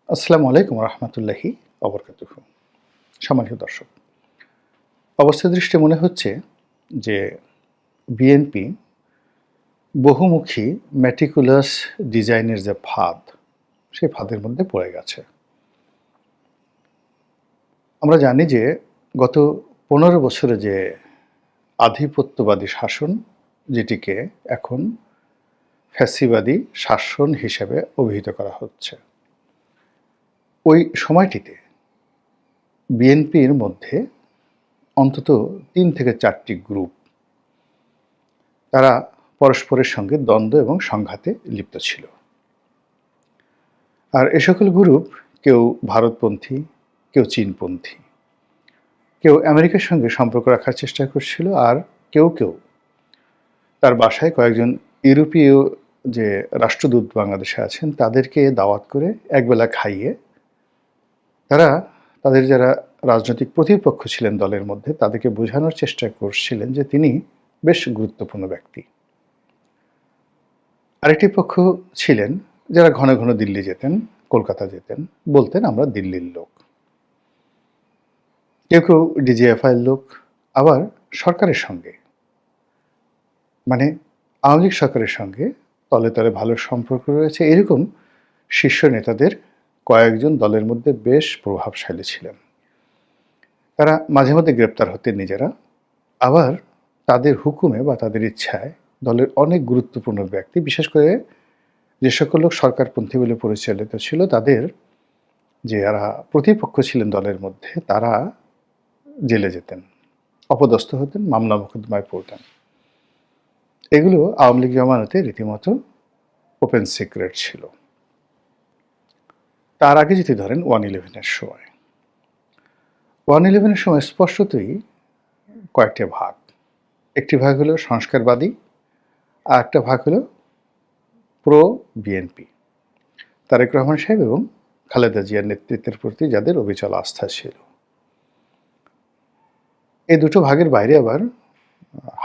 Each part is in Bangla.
আসসালামু আলাইকুম রহমতুল্লাহি অবরকাতুহ। সম্মানিত দর্শক, অবস্থা দৃষ্টে মনে হচ্ছে যে বিএনপি বহুমুখী ম্যাটিকুলাস ডিজাইনের যে ফাঁদ, সেই ফাঁদের মধ্যে পড়ে গেছে। আমরা জানি যে গত 15 বছরে যে আধিপত্যবাদী শাসন, যেটিকে এখন ফ্যাসিবাদী শাসন হিসেবে অভিহিত করা হচ্ছে, ওই সময়টিতে বিএনপির মধ্যে অন্তত 3 থেকে 4টি গ্রুপ, তারা পরস্পরের সঙ্গে দ্বন্দ্ব এবং সংঘাতে লিপ্ত ছিল। আর এ সকল গ্রুপ কেউ ভারতপন্থী, কেউ চীনপন্থী, কেউ আমেরিকার সঙ্গে সম্পর্ক রাখার চেষ্টা করছিল, আর কেউ কেউ তার বাসায় কয়েকজন ইউরোপীয় যে রাষ্ট্রদূত বাংলাদেশে আছেন তাদেরকে দাওয়াত করে একবেলা খাইয়ে তারা তাদের যারা রাজনৈতিক প্রতিপক্ষ ছিলেন দলের মধ্যে, তাদেরকে বোঝানোর চেষ্টা করছিলেন যে তিনি বেশ গুরুত্বপূর্ণ ব্যক্তি। আরেকটি পক্ষ ছিলেন যারা ঘন ঘন দিল্লি যেতেন, কলকাতা যেতেন, বলতেন আমরা দিল্লির লোক। কেউ কেউ ডিজিএফআইয়ের লোক, আবার সরকারের সঙ্গে, মানে আওয়ামী লীগ সরকারের সঙ্গে তলে তলে ভালো সম্পর্ক রয়েছে, এরকম শীর্ষ নেতাদের কয়েকজন দলের মধ্যে বেশ প্রভাবশালী ছিলেন। তারা মাঝে মধ্যে গ্রেপ্তার হতেন নিজেরা, আবার তাদের হুকুমে বা তাদের ইচ্ছায় দলের অনেক গুরুত্বপূর্ণ ব্যক্তি, বিশেষ করে যে সকল লোক সরকারপন্থী বলে পরিচালিত ছিল, তাদের যে যারা প্রতিপক্ষ ছিলেন দলের মধ্যে, তারা জেলে যেতেন, অপদস্থ হতেন, মামলা মোকদ্দমায় পড়তেন। এগুলো আওয়ামী লীগ জমানাতে রীতিমতো ওপেন সিক্রেট ছিল। তার আগে যদি ধরেন 1/11-এর সময়, 1/11-এর সময় স্পষ্টতই কয়েকটা ভাগ। একটি ভাগ হলো সংস্কারবাদী, আর একটা ভাগ হলো প্রো বিএনপি, তারেক রহমান সাহেব এবং খালেদা জিয়ার নেতৃত্বের প্রতি যাদের অবিচল আস্থা ছিল। এই দুটো ভাগের বাইরে আবার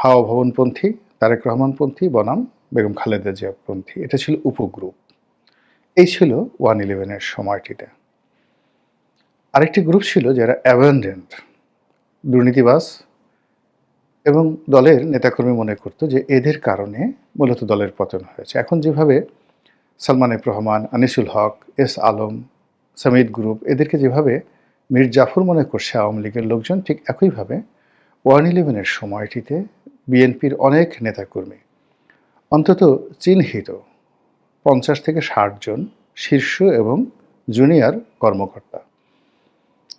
হাওয়া ভবনপন্থী, তারেক রহমানপন্থী বনাম বেগম খালেদা জিয়াপন্থী, এটা ছিল উপগ্রুপ। এই ছিল 1/11-এর সময়টিতে। আরেকটি গ্রুপ ছিল যারা অ্যাবান্ডেন্ট, দুর্নীতিবাজ, এবং দলের নেতাকর্মী মনে করতো যে এদের কারণে মূলত দলের পতন হয়েছে। এখন যেভাবে সালমান এফ রহমান, আনিসুল হক, এস আলম, সামিদ গ্রুপ, এদেরকে যেভাবে মীর জাফর মনে করছে আওয়ামী লীগের লোকজন, ঠিক একইভাবে 1/11-এর সময়টিতে বিএনপির অনেক নেতাকর্মী, অন্তত চিহ্নিত 50 থেকে 60 জন শীর্ষ এবং জুনিয়র কর্মকর্তা,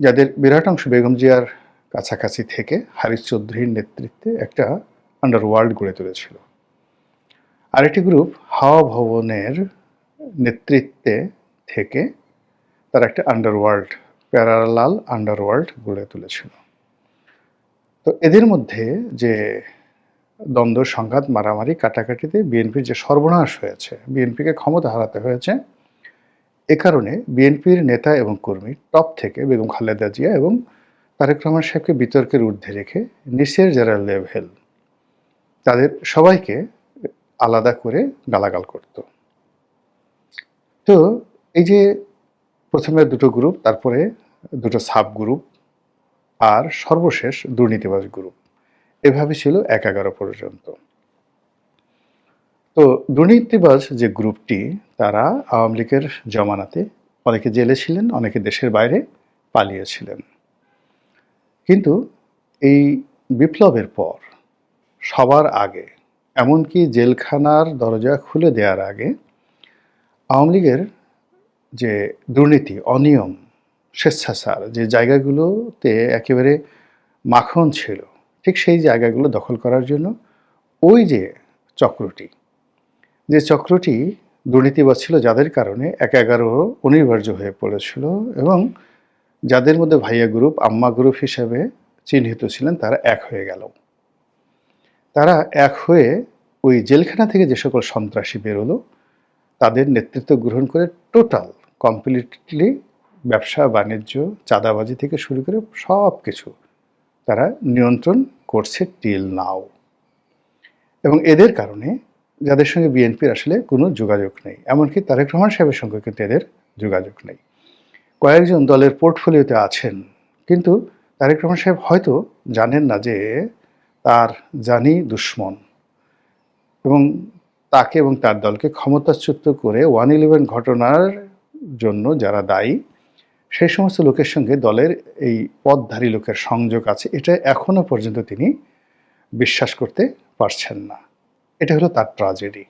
যাদের বিরাট অংশ বেগম জিয়ার কাছাকাছি থেকে হারিস চৌধুরীর নেতৃত্বে একটা আন্ডারওয়ার্ল্ড গড়ে তুলেছিল। আরেকটি গ্রুপ হাওয়া ভবনের নেতৃত্বে থেকে তারা একটা আন্ডারওয়ার্ল্ড, প্যারালাল আন্ডারওয়ার্ল্ড গড়ে তুলেছিল। তো এদের মধ্যে যে দ্বন্দ্ব, সংঘাত, মারামারি, কাটাকাটিতে বিএনপির যে সর্বনাশ হয়েছে, বিএনপিকে ক্ষমতা হারাতে হয়েছে, এ কারণে বিএনপির নেতা এবং কর্মী টপ থেকে বেগম খালেদা জিয়া এবং তারেক রহমান সাহেবকে বিতর্কের ঊর্ধ্বে রেখে নিচের যারা লেভেল, তাদের সবাইকে আলাদা করে গালাগাল করত। তো এই যে প্রথমে দুটো গ্রুপ, তারপরে দুটো সাব গ্রুপ, আর সর্বশেষ দুর্নীতিবাজ গ্রুপ, এভাবে ছিল 11 পর্যন্ত। তো দুর্নীতিবাজ যে গ্রুপটি, তারা আওয়ামী লীগের জমানাতে অনেকে জেলে ছিলেন, অনেকে দেশের বাইরে পালিয়েছিলেন। কিন্তু এই বিপ্লবের পর সবার আগে, এমনকি জেলখানার দরজা খুলে দেওয়ার আগে, আওয়ামী লীগের যে দুর্নীতি, অনিয়ম, স্বেচ্ছাচার যে জায়গাগুলোতে একেবারে মাখন ছিল, ঠিক সেই জায়গাগুলো দখল করার জন্য ওই যে চক্রটি, যে চক্রটি দুর্নীতিবাজ ছিল, যাদের কারণে 11 অনিবার্য হয়ে পড়েছিল, এবং যাদের মধ্যে ভাইয়া গ্রুপ, আম্মা গ্রুপ হিসেবে চিহ্নিত ছিলেন, তারা এক হয়ে গেল। তারা এক হয়ে ওই জেলখানা থেকে যে সকল সন্ত্রাসী বেরোলো, তাদের নেতৃত্ব গ্রহণ করে টোটাল কমপ্লিটলি ব্যবসা বাণিজ্য, চাঁদাবাজি থেকে শুরু করে সব কিছু তারা নিয়ন্ত্রণ করছে টিল নাও। এবং এদের কারণে যাদের সঙ্গে বিএনপির আসলে কোনো যোগাযোগ নেই, এমনকি তারেক রহমান সাহেবের সঙ্গে কিন্তু এদের যোগাযোগ নেই। কয়েকজন দলের পোর্টফোলিওতে আছেন, কিন্তু তারেক রহমান সাহেব হয়তো জানেন না যে তার জানি দুশ্মন এবং তাকে এবং তার দলকে ক্ষমতাচ্যুত করে 1/11 ঘটনার জন্য যারা দায়ী সেই সমস্ত লোকের সঙ্গে দলের এই পদধারী লোকের সংযোগ আছে, এটা এখনো পর্যন্ত তিনি বিশ্বাস করতে পারছেন না। এটা হলো তার ট্র্যাজেডি।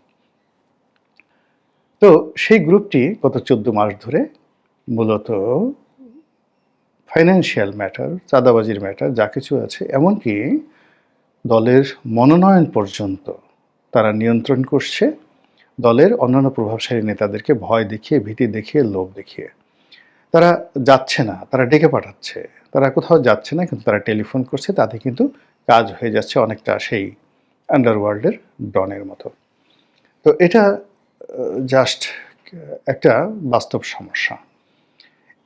তো সেই গ্রুপটি গত 14 মাস ধরে মূলত ফাইন্যান্সিয়াল ম্যাটার, চাঁদাবাজির ম্যাটার যা কিছু আছে, এমনকি দলের মনোনয়ন পর্যন্ত তারা নিয়ন্ত্রণ করছে দলের অন্যান্য প্রভাবশালী নেতাদেরকে ভয় দেখিয়ে, ভীতি দেখিয়ে, লোভ দেখিয়ে। তারা যাচ্ছে না, তারা ডেকে পাঠাচ্ছে, তারা কোথাও যাচ্ছে না, কিন্তু তারা টেলিফোন করছে, তাতে কিন্তু কাজ হয়ে যাচ্ছে অনেকটা সেই আন্ডারওয়ার্ল্ডের ডনের মতো। তো এটা জাস্ট একটা বাস্তব সমস্যা।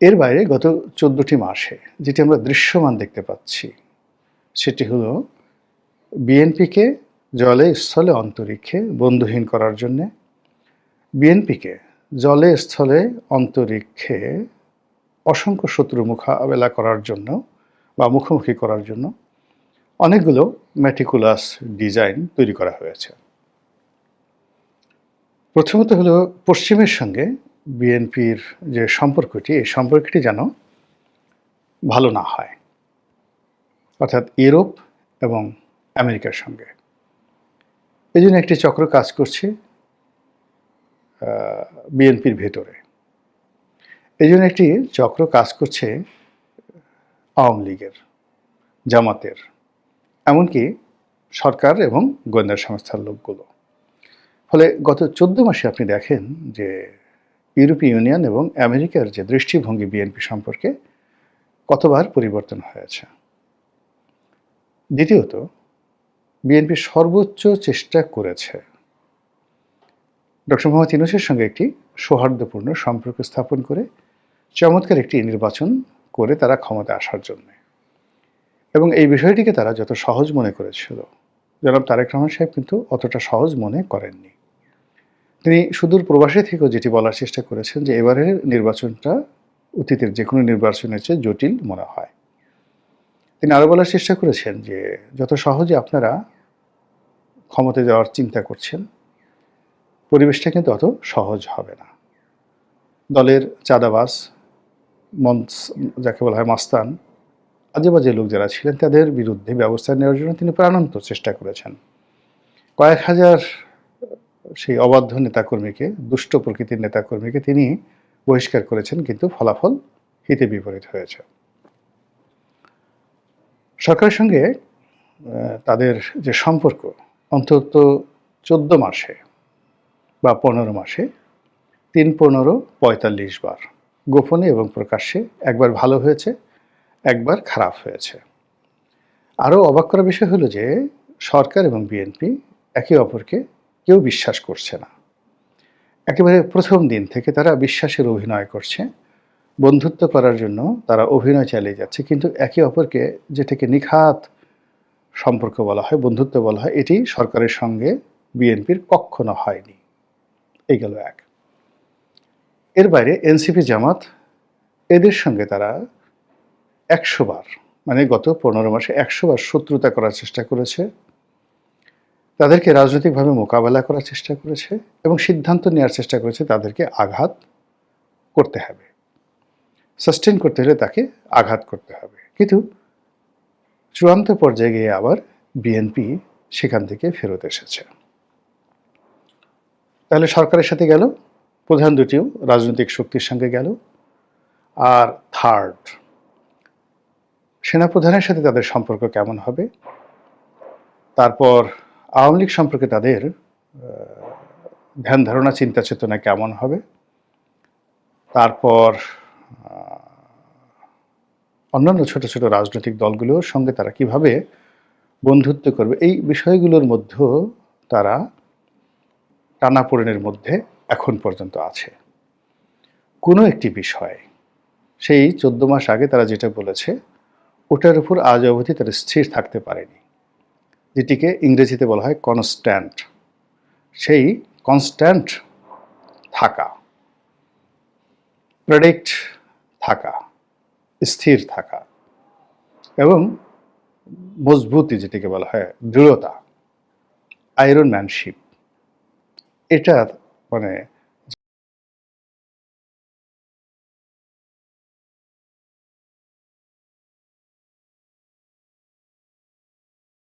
এর বাইরে গত 14টি মাসে যেটি আমরা দৃশ্যমান দেখতে পাচ্ছি সেটি হলো বিএনপিকে জলে স্থলে অন্তরিক্ষে বন্ধুহীন করার জন্যে, বিএনপিকে জলে স্থলে অন্তরিক্ষে অসংখ্য শত্রু মোকাবেলা করার জন্য বা মুখোমুখি করার জন্য অনেকগুলো ম্যাটিকুলাস ডিজাইন তৈরি করা হয়েছে। প্রথমত হলো পশ্চিমের সঙ্গে বিএনপির যে সম্পর্কটি, এই সম্পর্কটি যেন ভালো না হয়, অর্থাৎ ইউরোপ এবং আমেরিকার সঙ্গে। এই জন্য একটি চক্র কাজ করছে বিএনপির ভেতরে। এই জন্য একটি চক্র কাজ করছে আওয়ামী লীগের, জামাতের, এমনকি সরকার এবং গোয়েন্দা সংস্থার লোকগুলো। ফলে গত 14 মাসে আপনি দেখেন যে ইউরোপীয় ইউনিয়ন এবং আমেরিকার যে দৃষ্টিভঙ্গি বিএনপি সম্পর্কে কতবার পরিবর্তন হয়েছে। দ্বিতীয়ত, বিএনপি সর্বোচ্চ চেষ্টা করেছে ডক্টর মোহাম্মদ ইউনূসের সঙ্গে একটি সৌহার্দ্যপূর্ণ সম্পর্ক স্থাপন করে চমৎকার একটি নির্বাচন করে তারা ক্ষমতায় আসার জন্য, এবং এই বিষয়টিকে তারা যত সহজ মনে করেছিল, জনাব তারেক রহমান সাহেব কিন্তু অতটা সহজ মনে করেননি। তিনি সুদূর প্রবাসী থেকেও যেটি বলার চেষ্টা করেছেন যে এবারের নির্বাচনটা অতীতের যে কোনো নির্বাচনের চেয়ে জটিল মনে হয়। তিনি আরও বলার চেষ্টা করেছেন যে যত সহজে আপনারা ক্ষমতায় যাওয়ার চিন্তা করছেন, পরিবেশটা কিন্তু অত সহজ হবে না। দলের চাঁদাবাজ, যাকে বলা হয় মাস্তান, আজে বাজে লোক যারা ছিলেন তাদের বিরুদ্ধে ব্যবস্থা নেওয়ার জন্য তিনি প্রাণান্ত চেষ্টা করেছেন। কয়েক হাজার সেই অবাধ্য নেতাকর্মীকে, দুষ্ট প্রকৃতির নেতাকর্মীকে তিনি বহিষ্কার করেছেন, কিন্তু ফলাফল হিতে বিপরীত হয়েছে। সরকারের সঙ্গে তাদের যে সম্পর্ক অন্তত 14 মাসে বা 15 মাসে 3-15-45 বার গোপনে এবং প্রকাশ্যে একবার ভালো হয়েছে, একবার খারাপ হয়েছে। আরও অবাক করার বিষয় হলো যে সরকার এবং বিএনপি একে অপরকে কেউ বিশ্বাস করছে না। একেবারে প্রথম দিন থেকে তারা বিশ্বাসের অভিনয় করছে, বন্ধুত্ব করার জন্য তারা অভিনয় চালিয়ে যাচ্ছে, কিন্তু একে অপরকে যেটাকে নিখাত সম্পর্ক বলা হয়, বন্ধুত্ব বলা হয়, এটি সরকারের সঙ্গে বিএনপির কখনো হয়নি। এই গেল এক। এর বাইরে এনসিপি, জামাত, এদের সঙ্গে তারা 100 বার, মানে গত 15 মাসে 100 বার শত্রুতা করার চেষ্টা করেছে, তাদেরকে রাজনৈতিকভাবে মোকাবেলা করার চেষ্টা করেছে এবং সিদ্ধান্ত নেওয়ার চেষ্টা করেছে তাদেরকে আঘাত করতে হবে, সাস্টেন করতে হলে তাকে আঘাত করতে হবে। কিন্তু চূড়ান্ত পর্যায়ে গিয়ে আবার বিএনপি সেখান থেকে ফেরত এসেছে। তাহলে সরকারের সাথে গেল, প্রধান দুটিও রাজনৈতিক শক্তির সঙ্গে গেল, আর থার্ড, সেনাপ্রধানের সাথে তাদের সম্পর্ক কেমন হবে, তারপর আওয়ামী লীগ সম্পর্কে তাদের ধ্যান ধারণা, চিন্তা চেতনা কেমন হবে, তারপর অন্যান্য ছোট ছোট রাজনৈতিক দলগুলোর সঙ্গে তারা কিভাবে বন্ধুত্ব করবে, এই বিষয়গুলোর মধ্যেও তারা টানাপোড়েনের মধ্যে এখন পর্যন্ত আছে। কোনো একটি বিষয় সেই 14 মাস আগে তারা যেটা বলেছে ওটার উপর আজ অবধি তারা স্থির থাকতে পারেনি, যেটিকে ইংরেজিতে বলা হয় কনস্ট্যান্ট। সেই কনস্ট্যান্ট থাকা, প্রেডিক্ট থাকা, স্থির থাকা এবং মজবুতি যেটাকে বলা হয় দৃঢ়তা, আয়রন ম্যানশিপ, এটা মানে